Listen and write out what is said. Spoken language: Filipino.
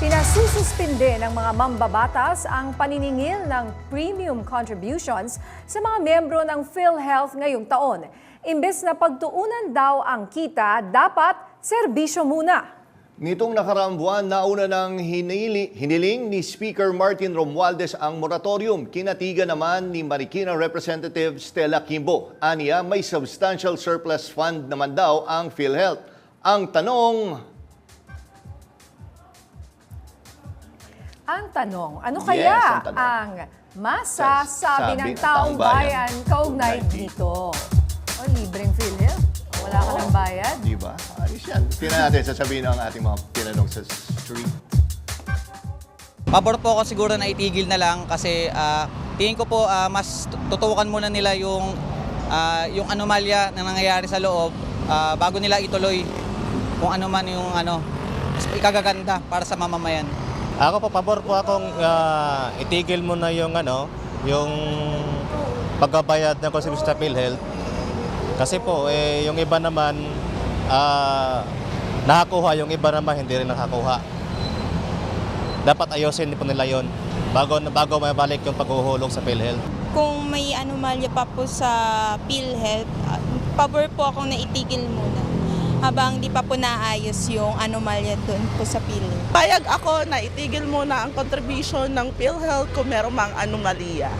Pinasususpinde ng mga mambabatas ang paniningil ng premium contributions sa mga membro ng PhilHealth ngayong taon. Imbes na pagtuunan daw ang kita, dapat serbisyo muna. Nitong nakaraang buwan, nauna ng hiniling ni Speaker Martin Romualdez ang moratorium. Kinatigan naman ni Marikina Representative Stella Quimbo. Aniya, may substantial surplus fund naman daw ang PhilHealth. Ang tanong, ano kaya ang tanong. ang masasabi ng taong bayan kaugnay dito? O, libreng PhilHealth? Wala ka ng bayad? Di ba? Ayos yan. Tingnan natin, sasabihin ng ating mga tinanong sa street. Pabor po ako siguro na itigil na lang kasi tingin ko po mas tutukan muna nila yung anomalya na nangyayari sa loob bago nila ituloy kung ano man yung mas ikagaganda para sa mamamayan. Ako po, pabor po akong itigil mo na yung pagbabayad ng contribution sa PhilHealth. Kasi po, yung iba naman nakakuha, yung iba naman hindi rin nakakuha. Dapat ayusin po nila yon bago mabalik yung paghuhulog sa PhilHealth. Kung may anomalya pa po sa PhilHealth, pabor po akong naitigil muna habang di pa po naayos yung anomalya doon po sa PhilHealth. Payag ako na itigil muna ang contribution ng PhilHealth kung merong mga anomalya.